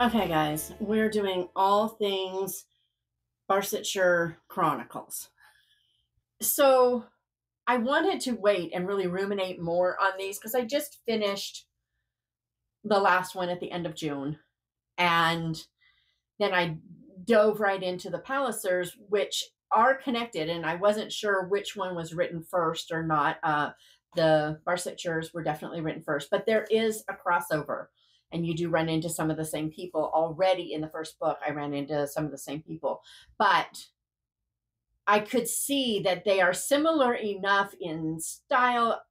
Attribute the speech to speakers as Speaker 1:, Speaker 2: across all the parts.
Speaker 1: Okay, guys, we're doing all things Barsetshire Chronicles. So I wanted to wait and really ruminate more on these because I just finished the last one at the end of June. And then I dove right into the Pallisers, which are connected. And I wasn't sure which one was written first or not. The Barsetshires were definitely written first, but there is a crossover. And you do run into some of the same people already in the first book. I ran into some of the same people, but I could see that they are similar enough in style,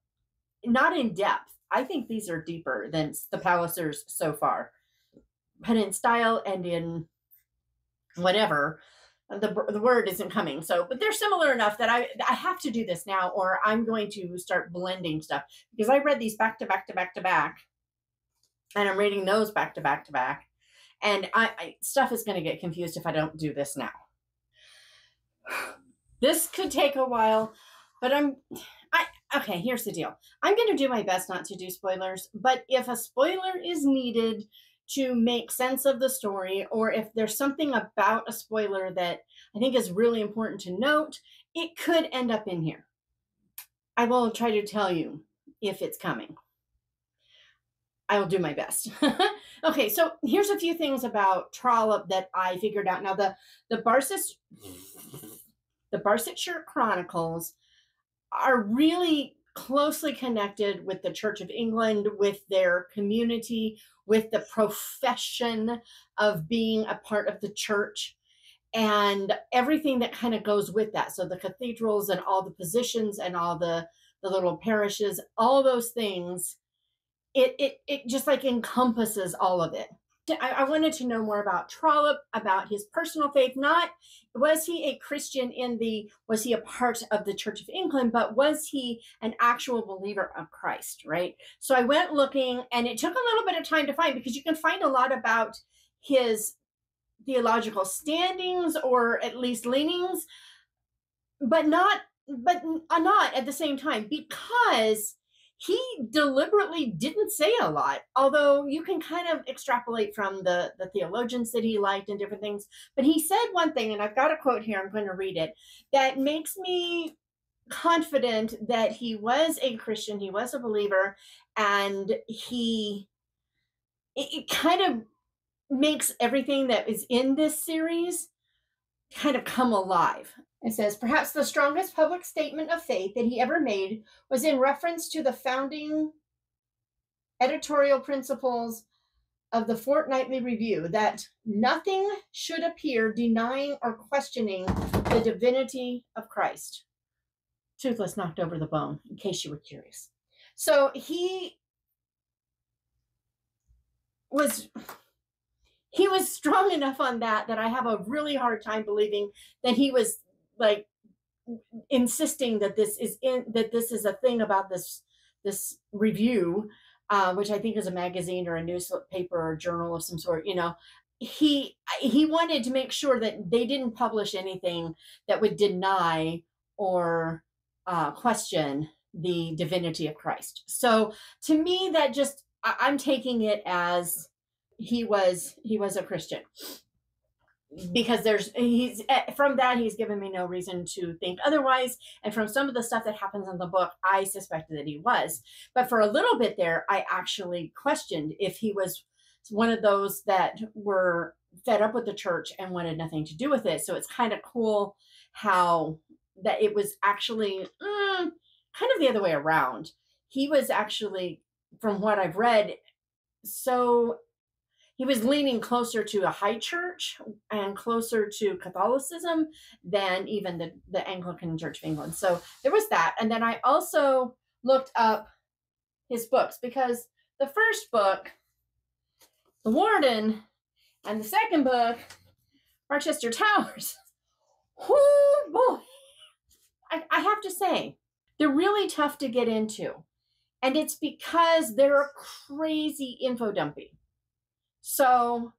Speaker 1: not in depth. I think these are deeper than the Pallisers so far, but in style and in whatever, the word isn't coming. So, but they're similar enough that I have to do this now, or I'm going to start blending stuff because I read these back to back to back to back. And I'm reading those back to back to back. And stuff is going to get confused if I don't do this now. This could take a while, but okay, here's the deal. I'm going to do my best not to do spoilers, but if a spoiler is needed to make sense of the story, or if there's something about a spoiler that I think is really important to note, it could end up in here. I will try to tell you if it's coming. I will do my best. Okay, so here's a few things about Trollope that I figured out. Now, the Barsetshire Chronicles are really closely connected with the Church of England, with their community, with the profession of being a part of the church, and everything that kind of goes with that. So the cathedrals and all the positions and all the little parishes, all those things. It just like encompasses all of it. I wanted to know more about Trollope, about his personal faith. Not was he a Christian was he a part of the Church of England, but was he an actual believer of Christ, right? So I went looking, and it took a little bit of time to find, because you can find a lot about his theological standings, or at least leanings, but not at the same time, because he deliberately didn't say a lot, although you can kind of extrapolate from the theologians that he liked and different things. But he said one thing, and I've got a quote here, I'm going to read it, that makes me confident that he was a Christian, he was a believer, and it kind of makes everything that is in this series kind of come alive. It says, perhaps the strongest public statement of faith that he ever made was in reference to the founding editorial principles of the Fortnightly Review, that nothing should appear denying or questioning the divinity of Christ. Toothless knocked over the bone, in case you were curious. So he was strong enough on that I have a really hard time believing that he was like insisting that this is a thing about this review, which I think is a magazine or a newspaper or a journal of some sort. He wanted to make sure that they didn't publish anything that would deny or question the divinity of Christ. So to me, that just, I'm taking it as he was a Christian, because from that he's given me no reason to think otherwise, and from some of the stuff that happens in the book, I suspected that he was. But for a little bit there, I actually questioned if he was one of those that were fed up with the church and wanted nothing to do with it. So it's kind of cool how that it was actually kind of the other way around. He was actually, from what I've read, so he was leaning closer to a high church and closer to Catholicism than even the Anglican Church of England. So there was that. And then I also looked up his books, because the first book, The Warden, and the second book, Barchester Towers, oh boy, I have to say, they're really tough to get into. And it's because they're crazy info dumping. So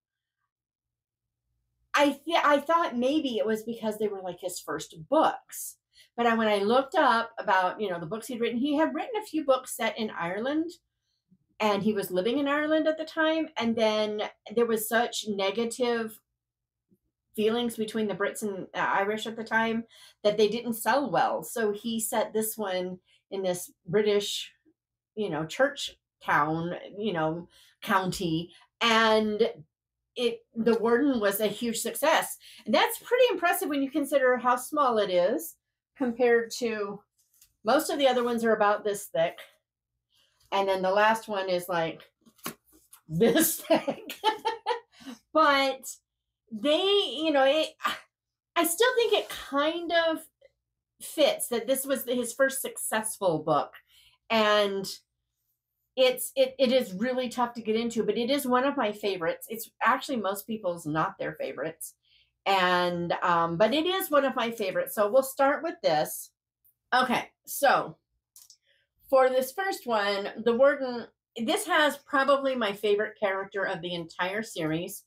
Speaker 1: I thought maybe it was because they were like his first books. But when I looked up about, the books he'd written, he had written a few books set in Ireland. and he was living in Ireland at the time. And then there was such negative feelings between the Brits and Irish at the time that they didn't sell well. So he set this one in this British, church town, county, and the Warden was a huge success. And that's pretty impressive when you consider how small it is compared to most of the other ones are about this thick. And then the last one is like this thick. But I still think it kind of fits that this was his first successful book. And it is really tough to get into, but it is one of my favorites. It's actually most people's not their favorites. And but it is one of my favorites. So we'll start with this. Okay, so for this first one, the Warden, this has probably my favorite character of the entire series.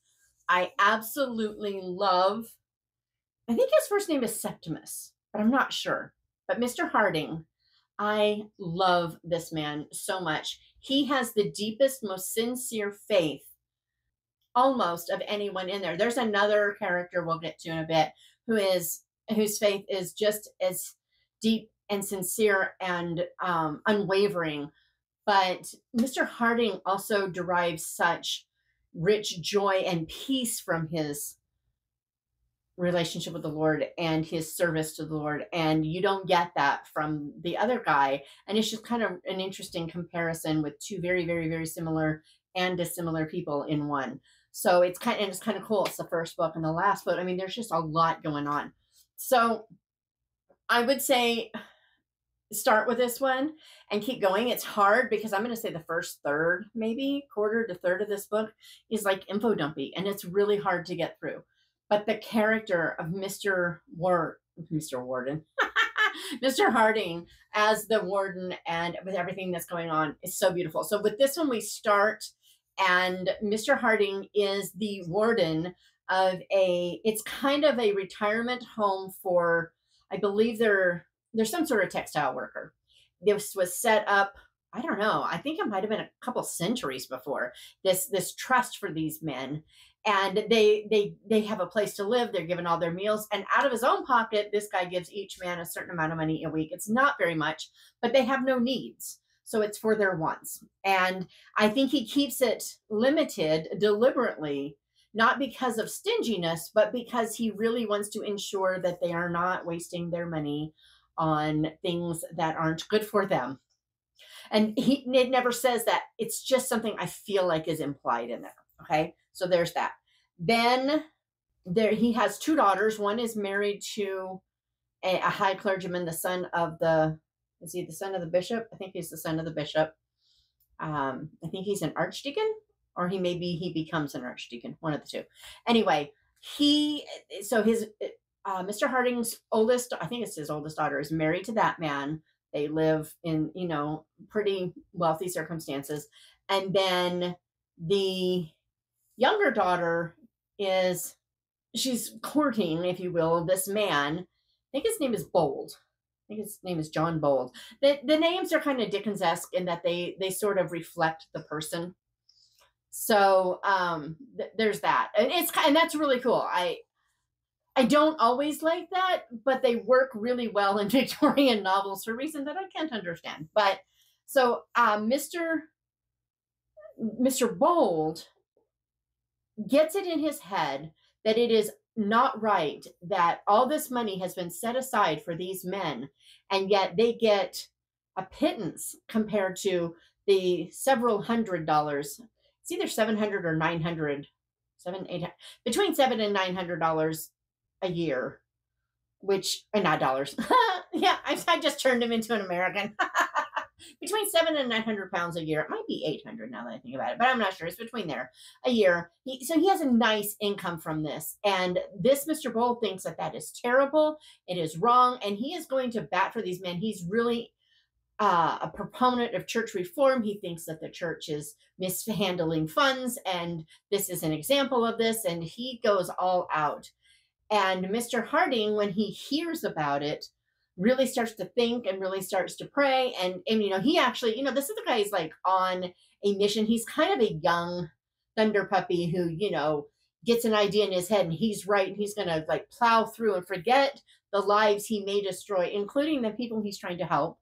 Speaker 1: I absolutely love, I think his first name is Septimus, but I'm not sure. But Mr. Harding, I love this man so much. He has the deepest, most sincere faith almost of anyone in there. There's another character we'll get to in a bit whose faith is just as deep and sincere and unwavering. But Mr. Harding also derives such rich joy and peace from his relationship with the Lord and his service to the Lord. And you don't get that from the other guy. And it's just kind of an interesting comparison with two very, very, very similar and dissimilar people in one. So it's kind of cool. It's the first book and the last book. I mean, there's just a lot going on. So I would say start with this one and keep going. It's hard because I'm going to say the first third, maybe quarter to third of this book is like info dumpy, and it's really hard to get through. But the character of Mr. Warden, Mr. Harding as the Warden and with everything that's going on is so beautiful. So with this one, we start, and Mr. Harding is the warden of it's kind of a retirement home for, I believe there's some sort of textile worker. This was set up, I don't know, I think it might have been a couple centuries before, this trust for these men. And they have a place to live. They're given all their meals. And out of his own pocket, this guy gives each man a certain amount of money a week. It's not very much, but they have no needs. So it's for their wants. And I think he keeps it limited deliberately, not because of stinginess, but because he really wants to ensure that they are not wasting their money on things that aren't good for them. And it never says that. It's just something I feel like is implied in there. Okay, so there's that. Then he has two daughters. One is married to a high clergyman, is he the son of the bishop? I think he's the son of the bishop. I think he's an archdeacon, or he becomes an archdeacon, one of the two. Anyway, Mr. Harding's oldest, I think it's his oldest daughter, is married to that man. They live in, pretty wealthy circumstances. And then the younger daughter she's courting, if you will, this man. I think his name is Bold. I think his name is John Bold. The names are kind of Dickens-esque in that they sort of reflect the person. So there's that. And that's really cool. I don't always like that, but they work really well in Victorian novels for a reason that I can't understand. But so Mr. Bold gets it in his head that it is not right that all this money has been set aside for these men, and yet they get a pittance compared to the several $100s. It's either $700 or $900, between $700 and $900 a year, which not dollars. Yeah, I just turned him into an American. Between 700 and 900 pounds a year. It might be 800 now that I think about it, but I'm not sure. It's between there a year. So he has a nice income from this. And this Mr. Bold thinks that is terrible. It is wrong. And he is going to bat for these men. He's really a proponent of church reform. He thinks that the church is mishandling funds. And this is an example of this. And he goes all out. And Mr. Harding, when he hears about it, really starts to think and really starts to pray. And he actually, this is the guy who's like on a mission. He's kind of a young thunder puppy who, gets an idea in his head and he's right. And he's going to like plow through and forget the lives he may destroy, including the people he's trying to help,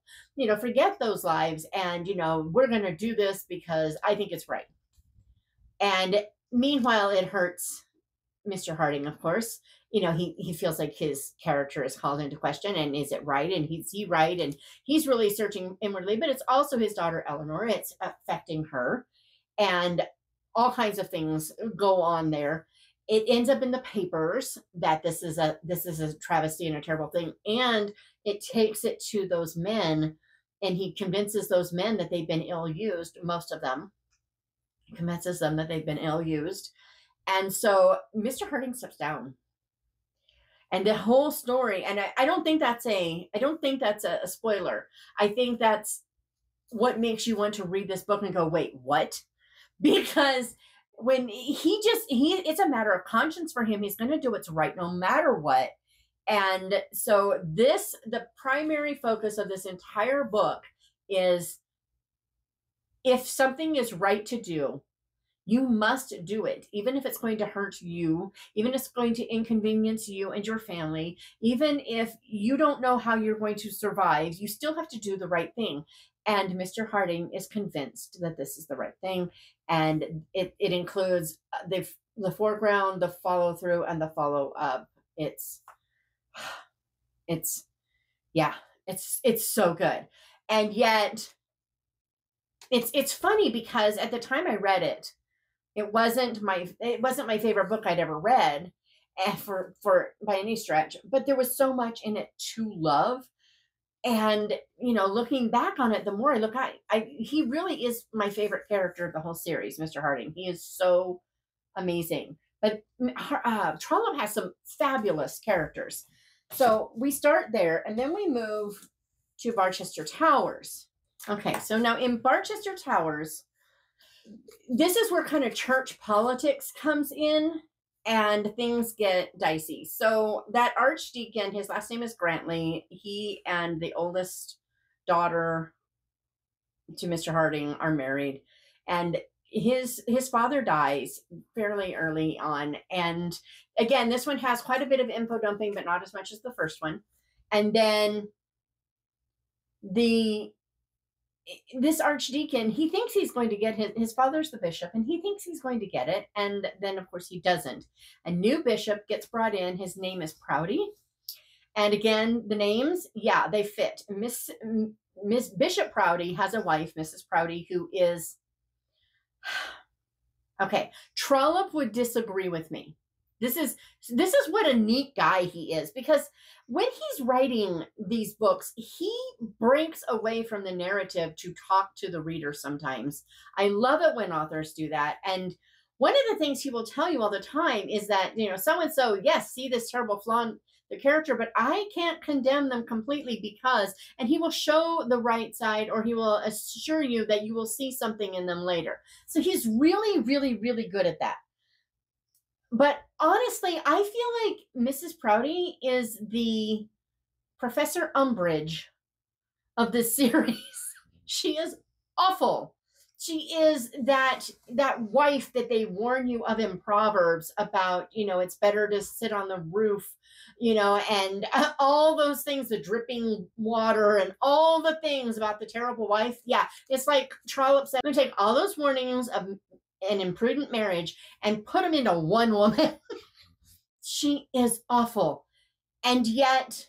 Speaker 1: forget those lives. And, we're going to do this because I think it's right. And meanwhile, it hurts Mr. Harding, of course. He feels like his character is called into question, and is it right? And is he right? And he's really searching inwardly, but it's also his daughter, Eleanor. It's affecting her, and all kinds of things go on there. It ends up in the papers that this is a travesty and a terrible thing. And it takes it to those men, and he convinces those men that they've been ill used, most of them. He convinces them that they've been ill used. And so Mr. Harding steps down. And the whole story, and I don't think that's a spoiler. I think that's what makes you want to read this book and go, wait, what? Because when it's a matter of conscience for him. He's going to do what's right no matter what. And so the primary focus of this entire book is, if something is right to do, you must do it, even if it's going to hurt you, even if it's going to inconvenience you and your family, even if you don't know how you're going to survive, you still have to do the right thing. And Mr. Harding is convinced that this is the right thing. And it includes the foreground, the follow through, and the follow up. It's so good. And yet it's funny because at the time I read it, it wasn't my favorite book I'd ever read, for by any stretch, but there was so much in it to love. And looking back on it, the more I look at, he really is my favorite character of the whole series, Mr. Harding. He is so amazing. But Trollope has some fabulous characters. So we start there, and then we move to Barchester Towers. Okay, so now in Barchester Towers, this is where kind of church politics comes in and things get dicey. So that archdeacon, his last name is Grantley, he and the oldest daughter to Mr. Harding are married, and his father dies fairly early on. And again, this one has quite a bit of info dumping, but not as much as the first one. And then this archdeacon, he thinks he's going to get his father's the bishop, and he thinks he's going to get it. And then, of course, he doesn't. A new bishop gets brought in. His name is Proudie. And again, the names, yeah, they fit. Miss Bishop Proudie has a wife, Mrs. Proudie, who is, okay, Trollope would disagree with me. This is what a neat guy he is, because when he's writing these books, he breaks away from the narrative to talk to the reader sometimes. I love it when authors do that. And one of the things he will tell you all the time is that, so-and-so, yes, see this terrible flaw in the character, but I can't condemn them completely because, and he will show the right side, or he will assure you that you will see something in them later. So he's really, really, really good at that. But honestly, I feel like Mrs. Proudie is the Professor Umbridge of this series. She is awful. She is that wife that they warn you of in Proverbs about, it's better to sit on the roof, and all those things, the dripping water and all the things about the terrible wife. Yeah, it's like Trollope said, I'm going to take all those warnings of an imprudent marriage and put them into one woman. She is awful. And yet,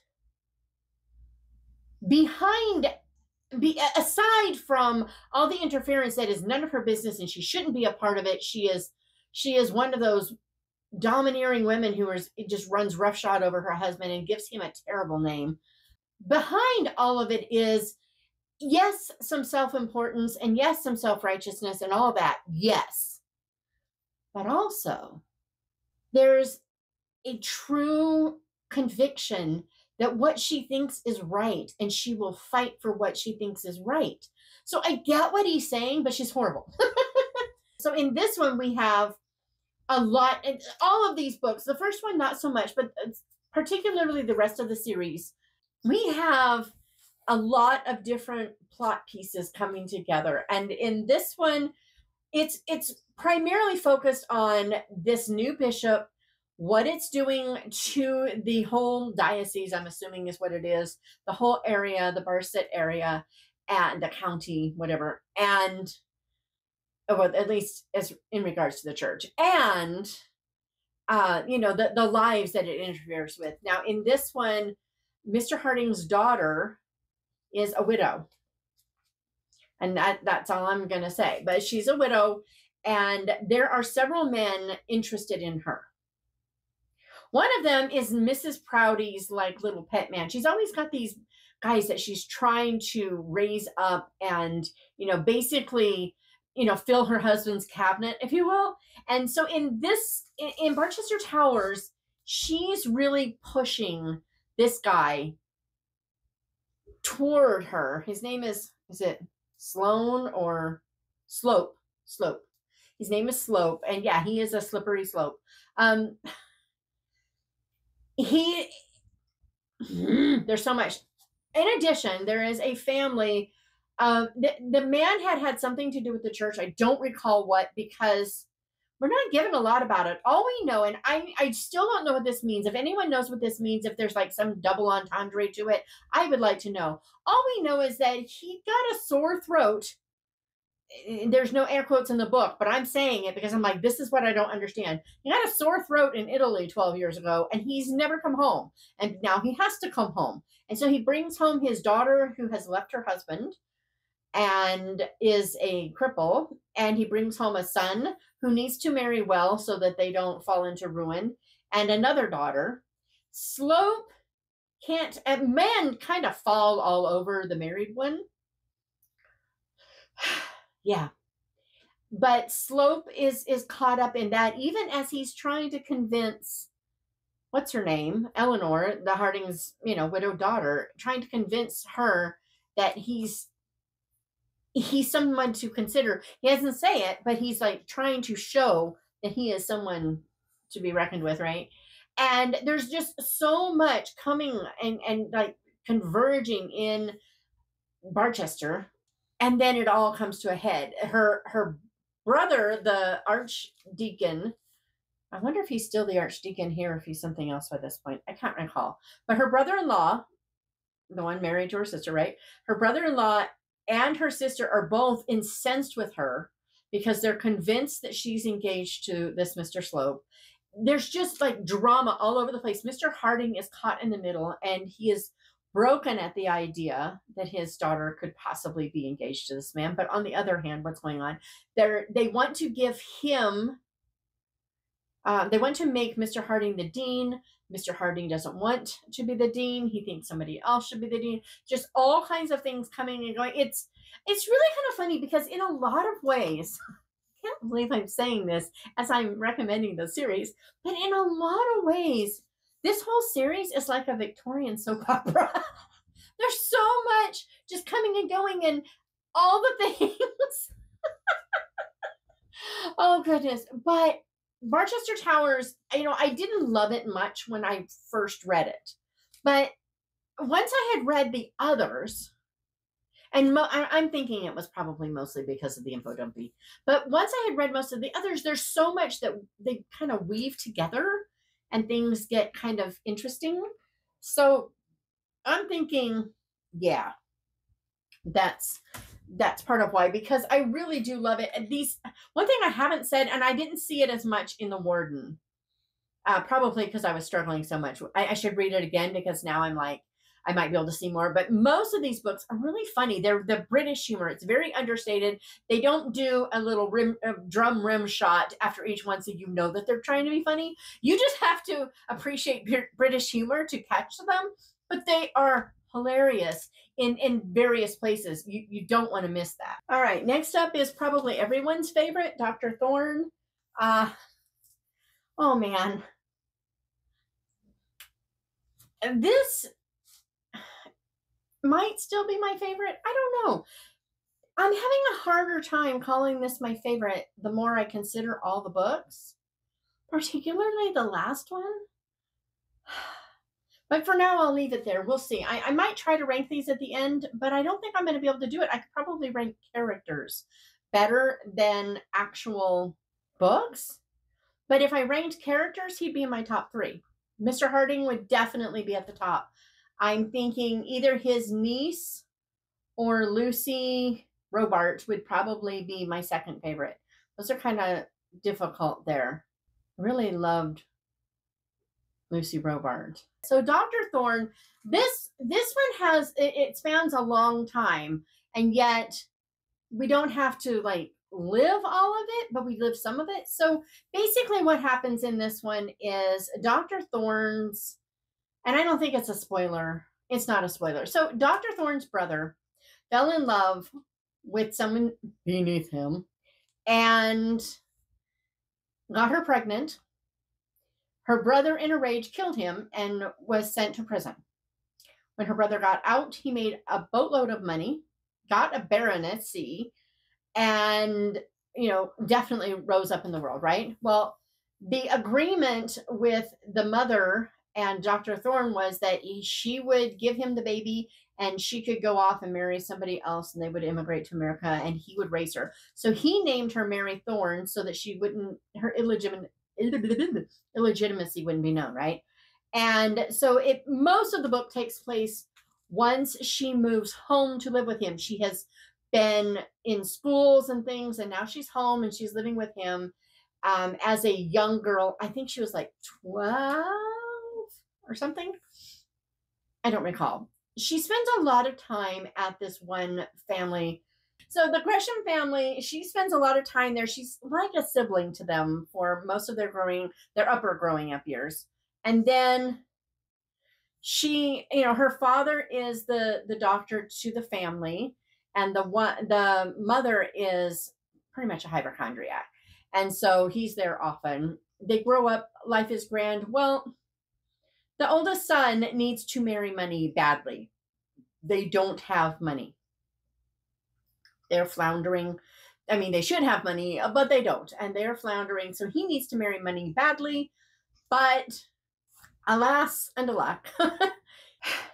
Speaker 1: aside from all the interference that is none of her business and she shouldn't be a part of it, she is one of those domineering women who just runs roughshod over her husband and gives him a terrible name. Behind all of it is, yes, some self-importance, and yes, some self-righteousness and all that. Yes. But also, there's a true conviction that what she thinks is right, and she will fight for what she thinks is right. So I get what he's saying, but she's horrible. So in this one, we have a lot, all of these books, the first one, not so much, but particularly the rest of the series, we have a lot of different plot pieces coming together. And in this one, it's primarily focused on this new bishop, what it's doing to the whole diocese, I'm assuming is what it is, the whole area, the Barset area, and the county, whatever, and well, at least as in regards to the church, and the lives that it interferes with. Now, in this one, Mr. Harding's daughter is a widow. And that's all I'm going to say. But she's a widow, and there are several men interested in her. One of them is Mrs. Prouty's like little pet man. She's always got these guys that she's trying to raise up and, basically, fill her husband's cabinet, if you will. And so in Barchester Towers, she's really pushing this guy toward her. His name is it Sloan or Slope? Slope. His name is Slope. And yeah, he is a slippery slope. There's so much. In addition, there is a family. The man had something to do with the church. I don't recall what, because we're not given a lot about it. All we know, and I still don't know what this means. If anyone knows what this means, if there's like some double entendre to it, I would like to know. All we know is that he got a sore throat. There's no air quotes in the book, but I'm saying it because I'm like, this is what I don't understand. He got a sore throat in Italy 12 years ago, and he's never come home. And now he has to come home. And so he brings home his daughter, who has left her husband and is a cripple. And he brings home a son who needs to marry well so that they don't fall into ruin, and another daughter. Slope can't, men kind of fall all over the married one. Yeah. But Slope is caught up in that, even as he's trying to convince, what's her name? Eleanor, the Harding's, widowed daughter, trying to convince her that he's someone to consider. He doesn't say it, but he's like trying to show that he is someone to be reckoned with, right? And there's just so much coming and like converging in Barchester. And then it all comes to a head. Her brother, the archdeacon, I wonder if he's still the archdeacon here, if he's something else by this point. I can't recall. But her brother-in-law, the one married to her sister, right? Her brother-in-law and her sister are both incensed with her because they're convinced that she's engaged to this Mr. Slope. There's just like drama all over the place. Mr. Harding is caught in the middle, and he is broken at the idea that his daughter could possibly be engaged to this man. But on the other hand, what's going on? They want to give him, they want to make Mr. Harding the dean. Mr. Harding doesn't want to be the dean. He thinks somebody else should be the dean. Just all kinds of things coming and going. It's really kind of funny because in a lot of ways, I can't believe I'm saying this as I'm recommending the series, but in a lot of ways, this whole series is like a Victorian soap opera. There's so much just coming and going and all the things. Oh, goodness. But Barchester Towers, I didn't love it much when I first read it. But once I had read the others, and I'm thinking it was probably mostly because of the info dumpy. But once I had read most of the others, there's so much that they kind of weave together and things get kind of interesting. So I'm thinking, yeah, that's part of why, because I really do love it. And one thing I haven't said, and I didn't see it as much in The Warden, probably because I was struggling so much. I should read it again because now I'm like, I might be able to see more. But most of these books are really funny. They're the British humor. It's very understated. They don't do a little drum rim shot after each one, so you know that they're trying to be funny. You just have to appreciate British humor to catch them. But they are hilarious in various places. You don't want to miss that. All right, next up is probably everyone's favorite, Dr. Thorne. Oh man. This might still be my favorite. I don't know. I'm having a harder time calling this my favorite the more I consider all the books, particularly the last one. But for now, I'll leave it there. We'll see. I might try to rank these at the end, but I don't think I'm going to be able to do it. I could probably rank characters better than actual books. But if I ranked characters, he'd be in my top 3. Mr. Harding would definitely be at the top. I'm thinking either his niece or Lucy Robart would probably be my second favorite. Those are kind of difficult there. Really loved Lucy Robart. So Dr. Thorne, this one has, it spans a long time, and yet we don't have to like live all of it, but we live some of it. So basically what happens in this one is Dr. Thorne's, and I don't think it's a spoiler. It's not a spoiler. So Dr. Thorne's brother fell in love with someone beneath him and got her pregnant. Her brother, in a rage, killed him and was sent to prison. When her brother got out, he made a boatload of money, got a baronetcy, and, definitely rose up in the world, right? Well, the agreement with the mother and Dr. Thorne was that she would give him the baby and she could go off and marry somebody else and they would immigrate to America and he would raise her. So he named her Mary Thorne so that her illegitimacy wouldn't be known, right? And so most of the book takes place once she moves home to live with him. She has been in schools and things, and now she's home and she's living with him as a young girl. I think she was like 12 or something. I don't recall. She spends a lot of time at this one family. So the Gresham family, she spends a lot of time there. She's like a sibling to them for most of their upper growing up years. And then she, her father is the doctor to the family, and the mother is pretty much a hypochondriac. And so he's there often. They grow up, life is grand. Well, the oldest son needs to marry money badly. They don't have money. They're floundering. I mean, they should have money, but they don't. And they're floundering. So he needs to marry money badly. But alas and alack,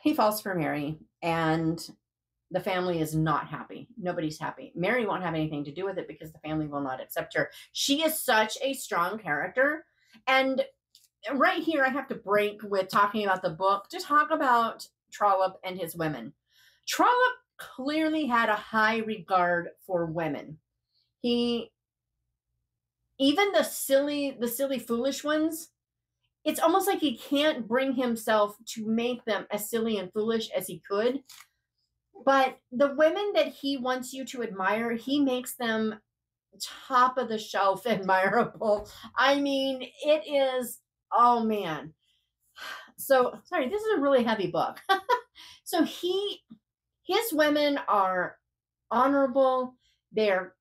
Speaker 1: he falls for Mary. And the family is not happy. Nobody's happy. Mary won't have anything to do with it because the family will not accept her. She is such a strong character. And right here, I have to break with talking about the book to talk about Trollope and his women. Trollope clearly had a high regard for women. Even the silly, foolish ones, it's almost like he can't bring himself to make them as silly and foolish as he could. But the women that he wants you to admire, he makes them top of the shelf admirable. I mean, it is, oh man. So, sorry, this is a really heavy book. So his women are honorable. They're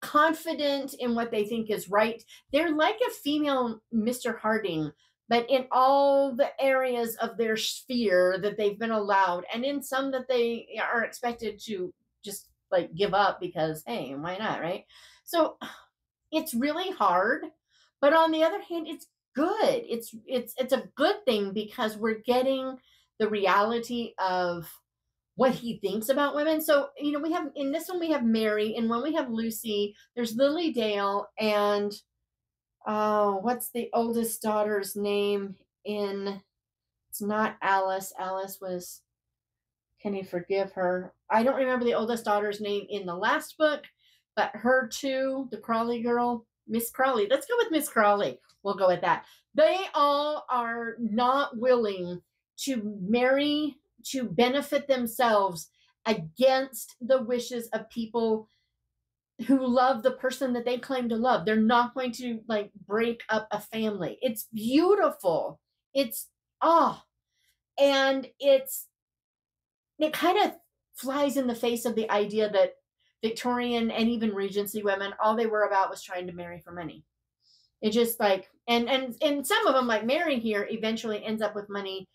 Speaker 1: confident in what they think is right. They're like a female Mr. Harding, but in all the areas of their sphere that they've been allowed, and in some that they are expected to just like give up because, hey, why not, right? So it's really hard, but on the other hand, it's good. It's a good thing because we're getting the reality of what he thinks about women. So, we have, in this one, we have Mary, and when we have Lucy, there's Lily Dale, and what's the oldest daughter's name it's not Alice. Alice was, can you forgive her? I don't remember the oldest daughter's name in the last book, but her too, the Crawley girl, Miss Crawley. Let's go with Miss Crawley. We'll go with that. They all are not willing to marry to benefit themselves against the wishes of people who love the person that they claim to love. They're not going to like break up a family. It's beautiful. And it kind of flies in the face of the idea that Victorian and even Regency women, all they were about was trying to marry for money. It just like, and some of them, like Mary here, eventually ends up with money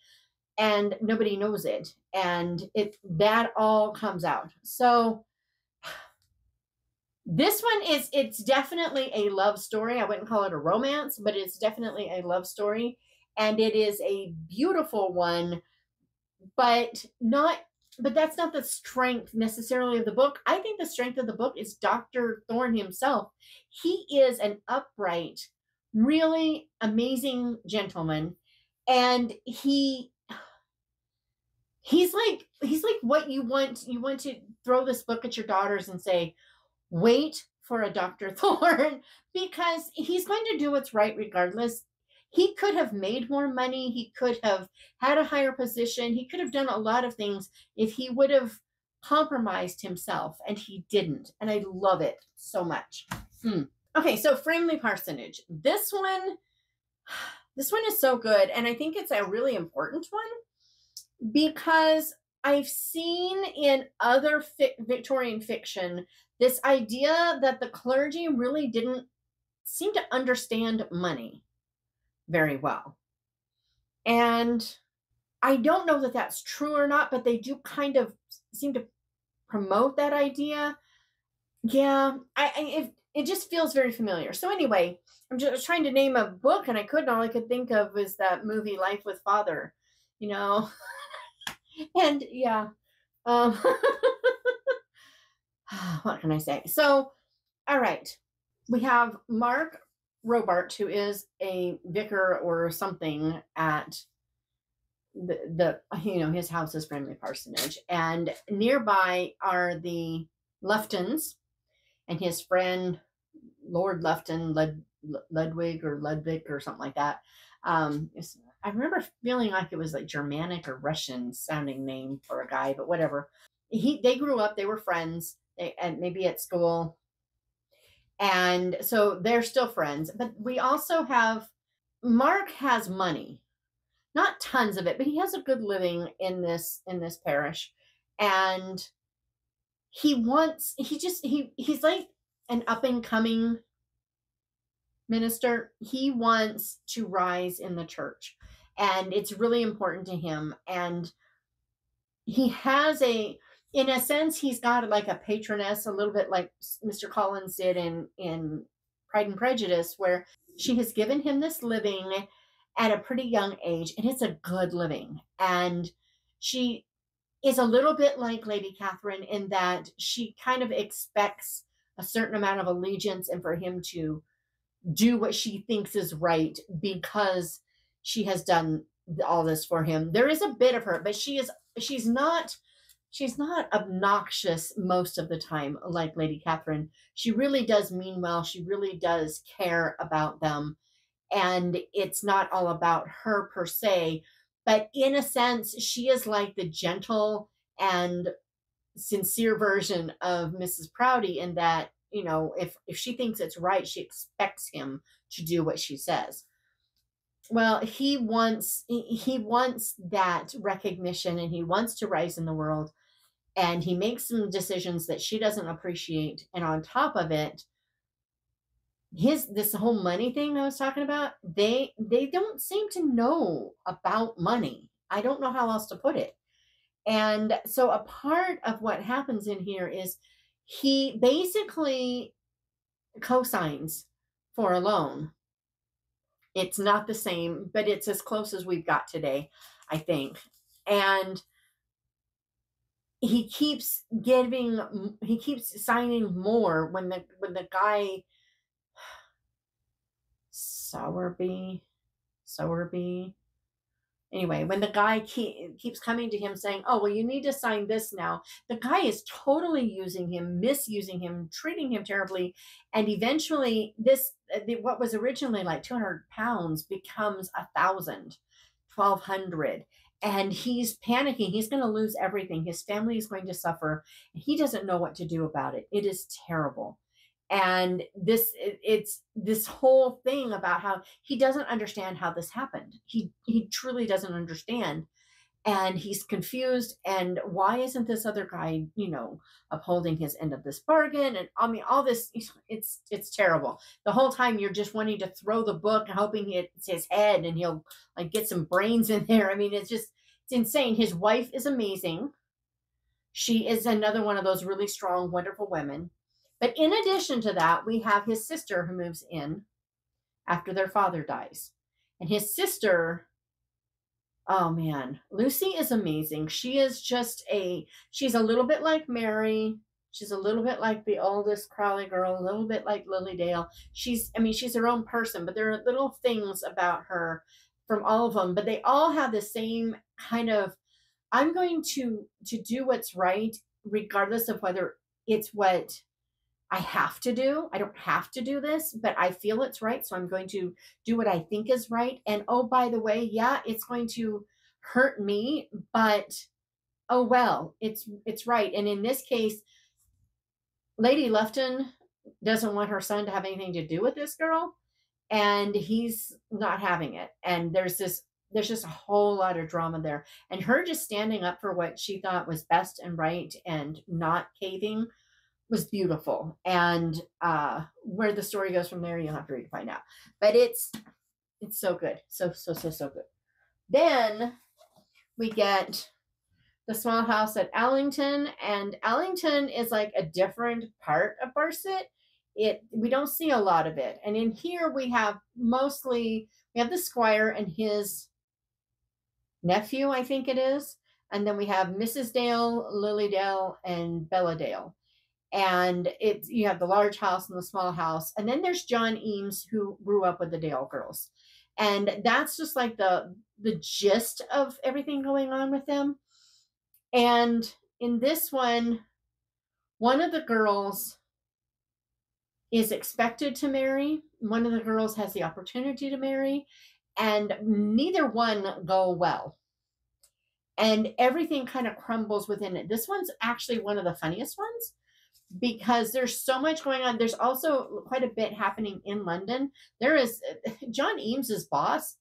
Speaker 1: and nobody knows it. And that all comes out. So this one it's definitely a love story. I wouldn't call it a romance, but it's definitely a love story. and it is a beautiful one, but that's not the strength necessarily of the book. I think the strength of the book is Dr. Thorne himself. He is an upright, really amazing gentleman, and he's like what you want to throw this book at your daughters and say, wait for a Dr. Thorne, because he's going to do what's right regardless. He could have made more money. He could have had a higher position. He could have done a lot of things if he would have compromised himself, and he didn't. And I love it so much. Okay, so Framley Parsonage. This one is so good, and I think it's a really important one because I've seen in other Victorian fiction this idea that the clergy really didn't seem to understand money very well. And I don't know that that's true or not, but they do kind of seem to promote that idea. Yeah, it just feels very familiar. So anyway, I'm just trying to name a book, and all I could think of was that movie Life with Father, and yeah. What can I say? So, all right. We have Mark Robart, who is a vicar or something at his house is Framley Parsonage, and nearby are the Luftons and his friend Lord Lufton, Ludwig or something like that. I remember feeling like it was like Germanic or Russian sounding name for a guy, but whatever. They grew up, they were friends, and maybe at school. And so they're still friends. But we also have, Mark has money, not tons of it, but he has a good living in this parish. And he's like an up and coming minister. He wants to rise in the church, and it's really important to him. And he has in a sense, he's got like a patroness, a little bit like Mr. Collins did in Pride and Prejudice, where she has given him this living at a pretty young age, and it's a good living. And she is a little bit like Lady Catherine in that she kind of expects a certain amount of allegiance and for him to do what she thinks is right because she has done all this for him. There is a bit of her, but she's not obnoxious most of the time like Lady Catherine. She really does mean well. She really does care about them. And it's not all about her per se, but in a sense, she is like the gentle and sincere version of Mrs. Prouty in that, if she thinks it's right, she expects him to do what she says. Well, he wants that recognition, and he wants to rise in the world, and he makes some decisions that she doesn't appreciate. And on top of it, this whole money thing I was talking about, they don't seem to know about money. I don't know how else to put it. And so a part of what happens in here is he basically co-signs for a loan. It's not the same, but it's as close as we've got today, I think. And he keeps signing more when the guy Sowerby. Anyway, when the guy keeps coming to him saying, oh, well, you need to sign this now, the guy is totally using him, misusing him, treating him terribly. And eventually what was originally like 200 pounds becomes 1,000, 1,200. And he's panicking. He's going to lose everything. His family is going to suffer. He doesn't know what to do about it. It is terrible. And it's this whole thing about how he doesn't understand how this happened. He truly doesn't understand. And he's confused. And why isn't this other guy, upholding his end of this bargain? And I mean, all this, it's terrible. The whole time you're just wanting to throw the book, hoping it's his head and he'll like get some brains in there. I mean, it's insane. His wife is amazing. She is another one of those really strong, wonderful women. But in addition to that, we have his sister who moves in after their father dies. And his sister Oh man, Lucy is amazing. She is just she's a little bit like Mary. She's a little bit like the oldest Crowley girl, a little bit like Lily Dale. I mean, she's her own person, but there are little things about her from all of them, but they all have the same kind of, I'm going to do what's right, regardless of whether it's what I have to do. I don't have to do this, but I feel it's right. So I'm going to do what I think is right. And oh, by the way, yeah, it's going to hurt me, but oh well, it's right. And in this case, Lady Lufton doesn't want her son to have anything to do with this girl, and he's not having it. And there's just a whole lot of drama there. And her just standing up for what she thought was best and right and not caving was beautiful. And where the story goes from there, you'll have to read to find out. But it's so good. So good. Then we get the small house at Allington, and Allington is like a different part of Barset. We don't see a lot of it. And in here we have the squire and his nephew, I think it is. And then we have Mrs. Dale, Lily Dale, and Bella Dale. And you have the large house and the small house. And then there's John Eames, who grew up with the Dale girls. And that's just like the gist of everything going on with them. And in this one of the girls is expected to marry. One of the girls has the opportunity to marry, and neither one go well. And everything kind of crumbles within it. This one's actually one of the funniest ones because there's so much going on. There's also quite a bit happening in London. There is John Eames's boss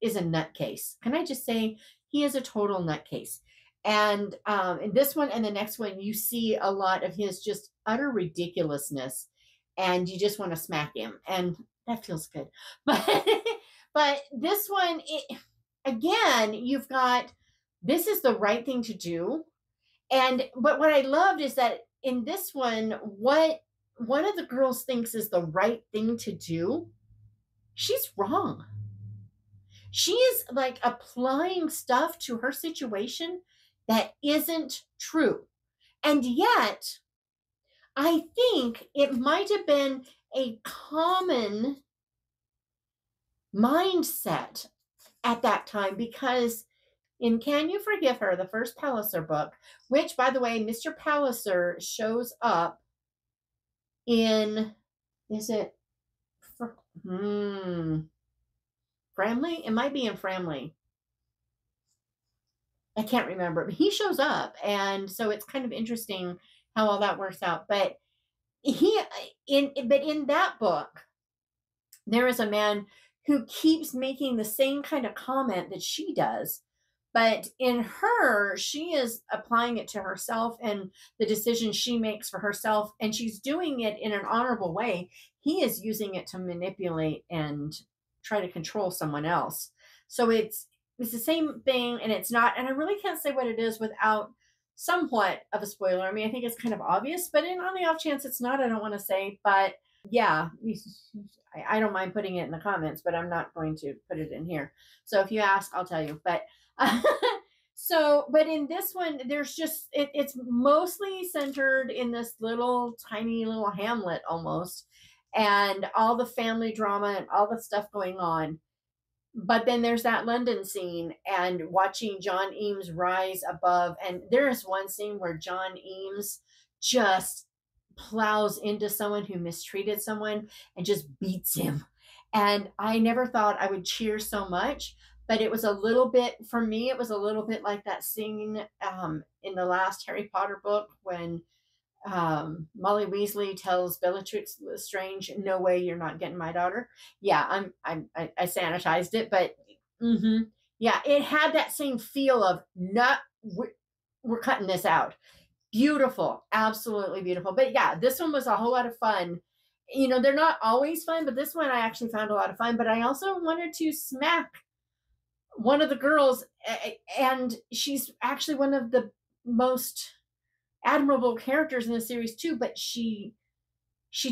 Speaker 1: is a nutcase. Can I just say he is a total nutcase? And in this one and the next one, you see a lot of his just utter ridiculousness, and you just want to smack him, and that feels good. But this one, again, you've got, this is the right thing to do. But what I loved is that in this one, what one of the girls thinks is the right thing to do, she's wrong. She is like applying stuff to her situation that isn't true. And yet, I think it might have been a common mindset at that time, because in Can You Forgive Her, the first Palliser book, which, by the way, Mr. Palliser shows up in, is it Framley? It might be in Framley. I can't remember, but he shows up, and so it's kind of interesting how all that works out. But in that book, there is a man who keeps making the same kind of comment that she does, but in her, she is applying it to herself and the decisions she makes for herself, and she's doing it in an honorable way. He is using it to manipulate and try to control someone else. So it's the same thing, and it's not, and I really can't say what it is without somewhat of a spoiler. I mean, I think it's kind of obvious, but on the off chance it's not, I don't want to say. But yeah, I don't mind putting it in the comments, but I'm not going to put it in here. So if you ask, I'll tell you. But but in this one, there's just, it's mostly centered in this tiny little hamlet almost, and all the family drama and all the stuff going on. But then there's that London scene and watching John Eames rise above. And there is one scene where John Eames just plows into someone who mistreated someone and just beats him. And I never thought I would cheer so much, but it was a little bit, for me, it was a little bit like that scene in the last Harry Potter book when Molly Weasley tells Bellatrix Lestrange, "No way, you're not getting my daughter." Yeah, I sanitized it, but yeah, it had that same feel of we're cutting this out. Beautiful, absolutely beautiful. But yeah, this one was a whole lot of fun. You know, they're not always fun, but this one I actually found a lot of fun. But I also wanted to smack one of the girls, and she's actually one of the most admirable characters in the series too, but she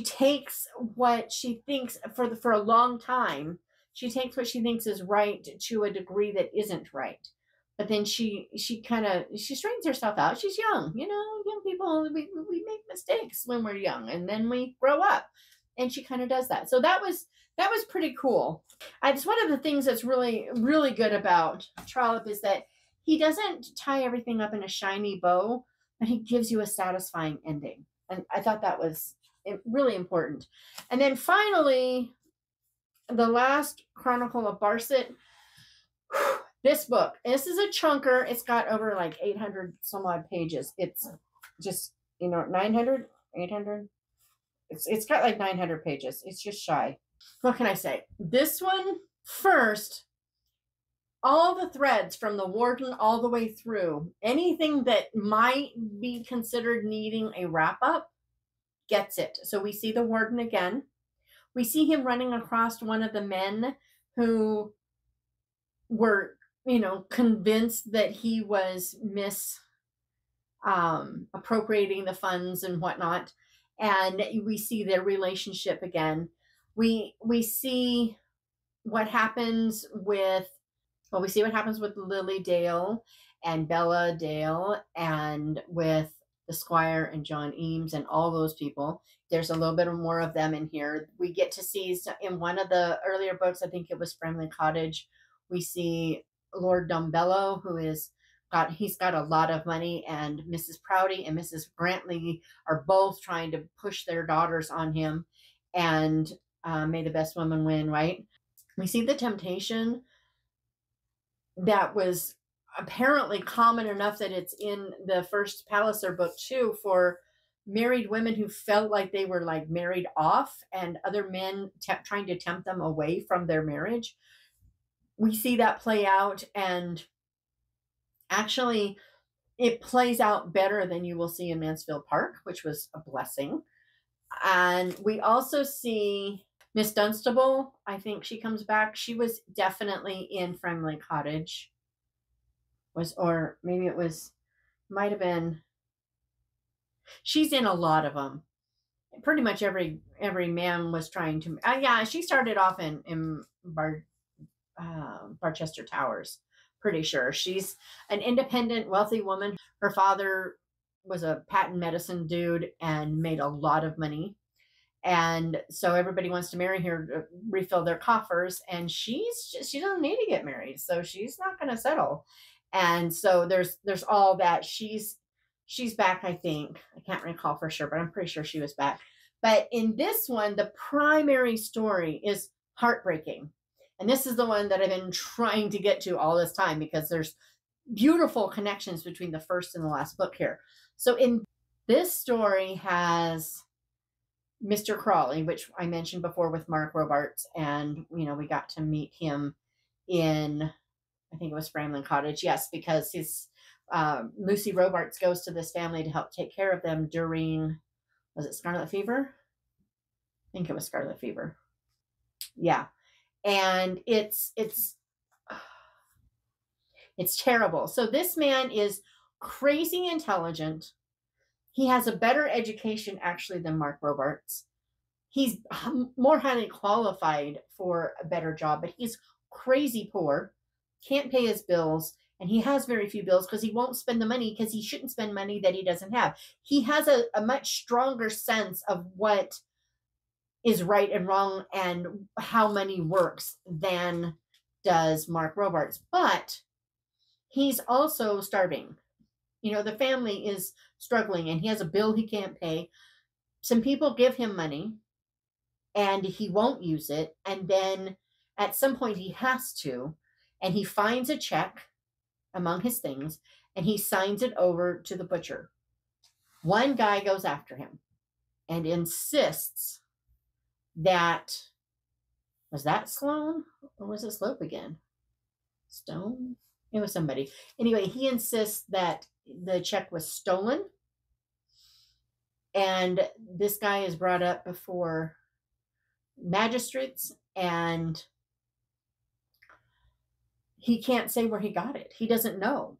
Speaker 1: takes what she thinks for a long time. She takes what she thinks is right to a degree that isn't right. But then she straightens herself out. She's young, young people, we make mistakes when we're young, and then we grow up. And she kind of does that. So that was pretty cool. It's one of the things that's really, really good about Trollope is that he doesn't tie everything up in a shiny bow, but he gives you a satisfying ending. And I thought that was really important. And then finally, the last Chronicle of Barset. This book, this is a chunker. It's got over like 800 some odd pages. It's just, 900, 800. It's got like 900 pages. It's just shy. What can I say? This one first, all the threads from the warden all the way through, anything that might be considered needing a wrap up gets it. So we see the warden again. We see him running across one of the men who were, convinced that he was appropriating the funds and whatnot. And we see their relationship again. We see what happens with Lily Dale and Bella Dale, and with the Squire and John Eames and all those people. There's a little bit more of them in here. We get to see in one of the earlier books, I think it was Framley Cottage, we see Lord Dumbello, he's got a lot of money, and Mrs. Prouty and Mrs. Grantley are both trying to push their daughters on him, and may the best woman win, right? We see the temptation that was apparently common enough that it's in the first Palliser book too, for married women who felt like they were like married off, and other men trying to tempt them away from their marriage. We see that play out, and actually it plays out better than you will see in Mansfield Park, which was a blessing. And we also see Miss Dunstable. I think she comes back. She was definitely in Framley Cottage. Might have been. She's in a lot of them. Pretty much every man was trying to. Yeah, she started off in Barchester Towers. Pretty sure she's an independent, wealthy woman. Her father was a patent medicine dude and made a lot of money. And so everybody wants to marry her to refill their coffers, and she doesn't need to get married, so she's not going to settle. And so there's all that. She's back, I think. I can't recall for sure, but I'm pretty sure she was back. But in this one, the primary story is heartbreaking. And this is the one that I've been trying to get to all this time, because there's beautiful connections between the first and the last book here. So in this story has Mr. Crawley, which I mentioned before with Mark Robarts, and we got to meet him in, I think it was Framley Cottage. Yes, because his Lucy Robarts goes to this family to help take care of them during, was it Scarlet Fever? I think it was Scarlet Fever. Yeah. And it's terrible. So this man is crazy intelligent. He has a better education actually than Mark Robarts. He's more highly qualified for a better job, but he's crazy poor, can't pay his bills, and he has very few bills because he won't spend the money, because he shouldn't spend money that he doesn't have. He has a much stronger sense of what is right and wrong and how money works than does Mark Robarts. But he's also starving. The family is struggling, and he has a bill he can't pay. Some people give him money, and he won't use it. And then at some point he has to, and he finds a check among his things, and he signs it over to the butcher. One guy goes after him and insists that, was that Sloan or was it Slope again? Stone? It was somebody. Anyway, he insists that the check was stolen, and this guy is brought up before magistrates, and he can't say where he got it. He doesn't know.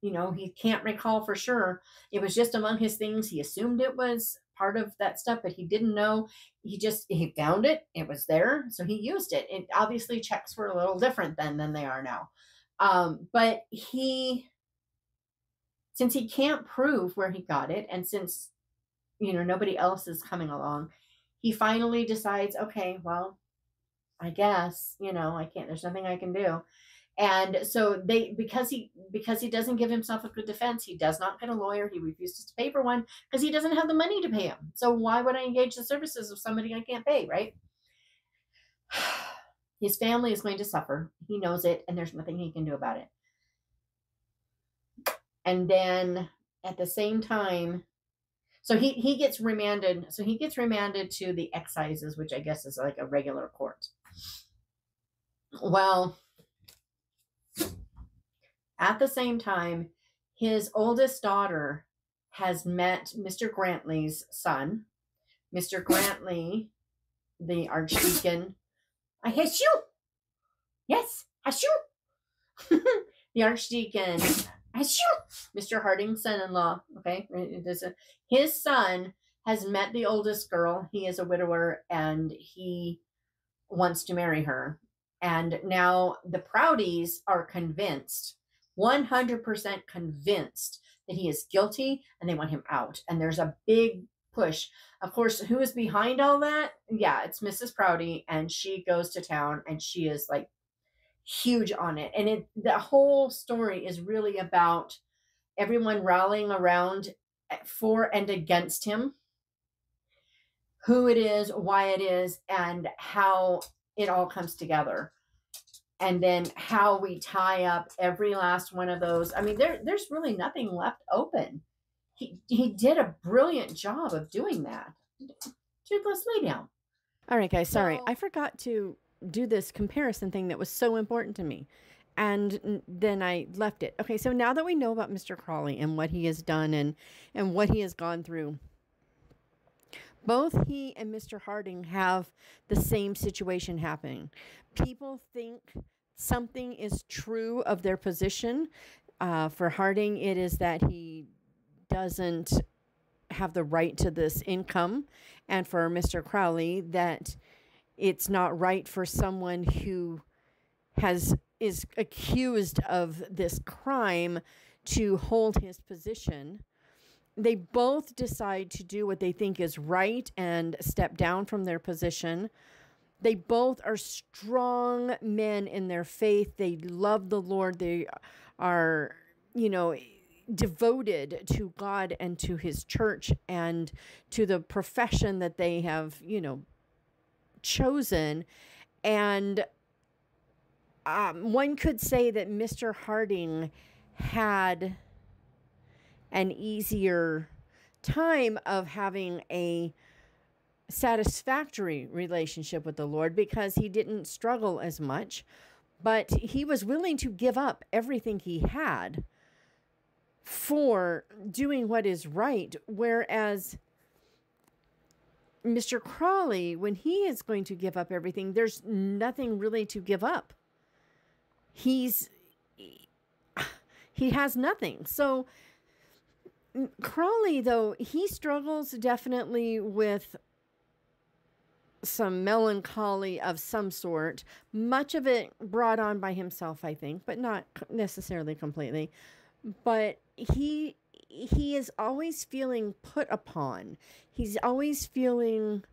Speaker 1: He can't recall for sure. It was just among his things. He assumed it was part of that stuff, but he didn't know. He found it. It was there, so he used it. It obviously checks were a little different then than they are now. But since he can't prove where he got it, and since nobody else is coming along, he finally decides, okay, well, I guess, I can't, there's nothing I can do. And so because he doesn't give himself a good defense, he does not get a lawyer. He refuses to pay for one because he doesn't have the money to pay him. So why would I engage the services of somebody I can't pay, right? His family is going to suffer. He knows it, and there's nothing he can do about it. And then at the same time, so he gets remanded. So he gets remanded to the excises, which I guess is like a regular court. Well, at the same time, his oldest daughter has met Mr. Grantley's son. Mr. Grantley, the archdeacon. I hate you. Yes, hate you. The archdeacon. Mr. Harding's son-in-law, okay? His son has met the oldest girl. He is a widower, and he wants to marry her. And now the Proudies are convinced, 100% convinced, that he is guilty, and they want him out. And there's a big push. Of course, who is behind all that? Yeah, it's Mrs. Proudy, and she goes to town, and she is like huge on it. And the whole story is really about everyone rallying around for and against him, who it is, why it is, and how it all comes together. And then how we tie up every last one of those. I mean, there's really nothing left open. He did a brilliant job of doing that. Dude, let's lay down.
Speaker 2: All right, guys, sorry. I forgot to do this comparison thing that was so important to me. And then I left it. Okay, so now that we know about Mr. Crawley and what he has done and what he has gone through, both he and Mr. Harding have the same situation happening. People think something is true of their position. For Harding, it is that he doesn't have the right to this income. And for Mr. Crowley, that it's not right for someone who is accused of this crime to hold his position. They both decide to do what they think is right and step down from their position. They both are strong men in their faith. They love the Lord. They are, devoted to God and to his church and to the profession that they have, chosen. And one could say that Mr. Harding had an easier time of having a satisfactory relationship with the Lord because he didn't struggle as much, but he was willing to give up everything he had for doing what is right. Whereas Mr. Crawley, when he is going to give up everything, there's nothing really to give up. He has nothing. So Crawley, though, he struggles definitely with some melancholy of some sort, much of it brought on by himself, I think, but not necessarily completely. But he is always feeling put upon. He's always feeling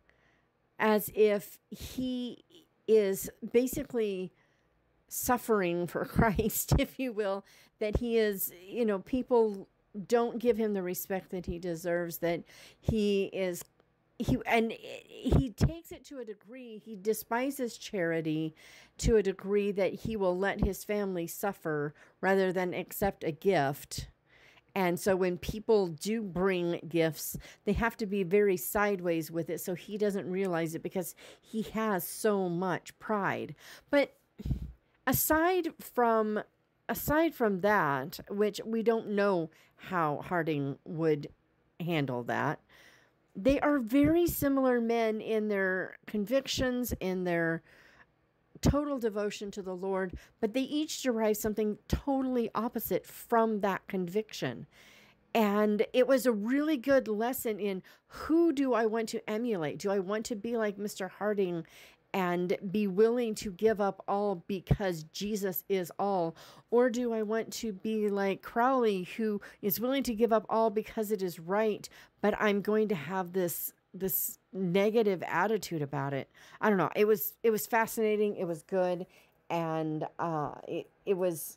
Speaker 2: as if he is basically suffering for Christ, if you will, that he is, people don't give him the respect that he deserves, that he takes it to a degree. He despises charity to a degree that he will let his family suffer rather than accept a gift. And so when people do bring gifts, they have to be very sideways with it so he doesn't realize it because he has so much pride. But aside from that, which we don't know how Harding would handle that, they are very similar men in their convictions, in their total devotion to the Lord, but they each derive something totally opposite from that conviction. And it was a really good lesson in who do I want to emulate? Do I want to be like Mr. Harding and be willing to give up all because Jesus is all? Or do I want to be like Crowley, who is willing to give up all because it is right, but I'm going to have this negative attitude about it? I don't know. It was fascinating. It was good. And it was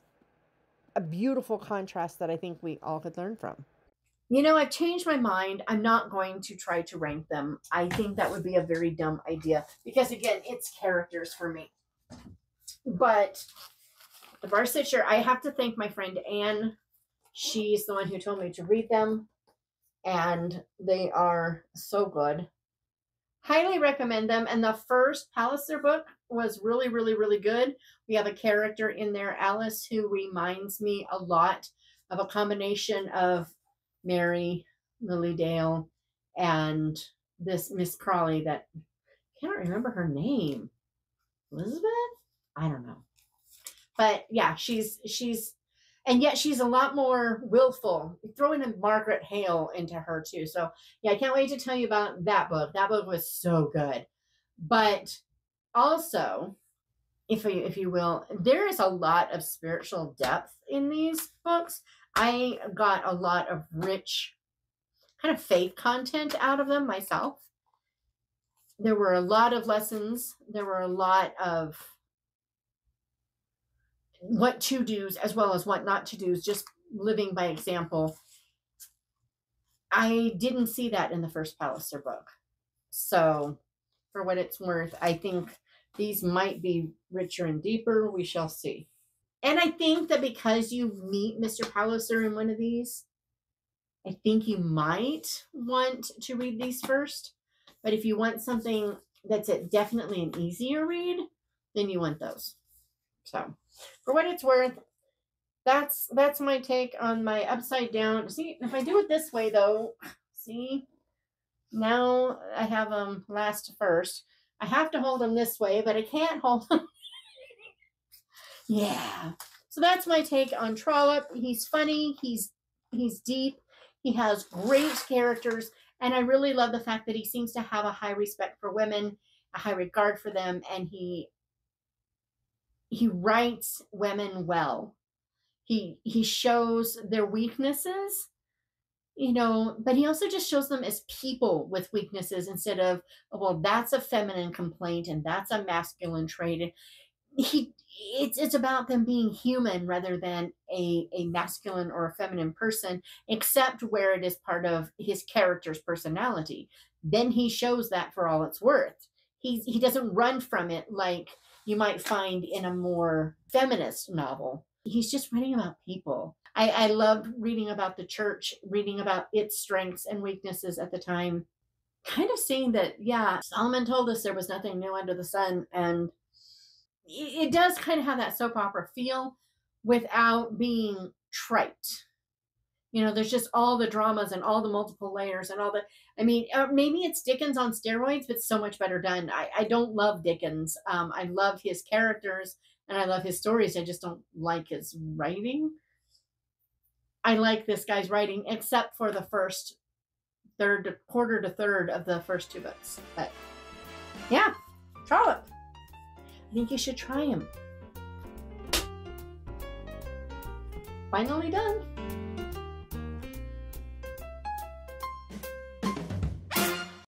Speaker 2: a beautiful contrast that I think we all could learn from.
Speaker 1: You know, I've changed my mind. I'm not going to try to rank them. I think that would be a very dumb idea because, again, it's characters for me. But the Barsetshire, I have to thank my friend Anne. She's the one who told me to read them, and they are so good. Highly recommend them. And the first Palliser book was really, really, really good. We have a character in there, Alice, who reminds me a lot of a combination of Mary, Lily Dale, and this Miss Crawley that I can't remember her name. Elizabeth? I don't know. But yeah, she's and yet she's a lot more willful. Throw in a Margaret Hale into her too. So yeah, I can't wait to tell you about that book. That book was so good. But also, if you will, there is a lot of spiritual depth in these books. I got a lot of rich kind of faith content out of them myself. There were a lot of lessons. There were a lot of what to do's as well as what not to do's, just living by example. I didn't see that in the first Palliser book. So for what it's worth, I think these might be richer and deeper. We shall see. And I think that because you meet Mr. Palliser in one of these, I think you might want to read these first. But if you want something that's definitely an easier read, then you want those. So for what it's worth, that's my take on my upside down. See, if I do it this way though, see, now I have them last to first. I have to hold them this way, but I can't hold them. Yeah. So that's my take on Trollope. He's funny. He's deep. He has great characters. And I really love the fact that he seems to have a high respect for women, a high regard for them. And he writes women well. He shows their weaknesses, you know, but he also just shows them as people with weaknesses instead of, well, that's a feminine complaint and that's a masculine trait. It's about them being human rather than a masculine or a feminine person, except where it is part of his character's personality. Then he shows that for all it's worth. He doesn't run from it like you might find in a more feminist novel. He's just writing about people. I loved reading about the church, reading about its strengths and weaknesses at the time. Kind of seeing that, yeah, Solomon told us there was nothing new under the sun. And it does kind of have that soap opera feel without being trite. You know, there's just all the dramas and all the multiple layers and all the, I mean, maybe it's Dickens on steroids, but so much better done. I don't love Dickens. I love his characters and I love his stories. I just don't like his writing. I like this guy's writing, except for the first quarter to third of the first two books. But yeah, Trollope. I think you should try him. Finally done.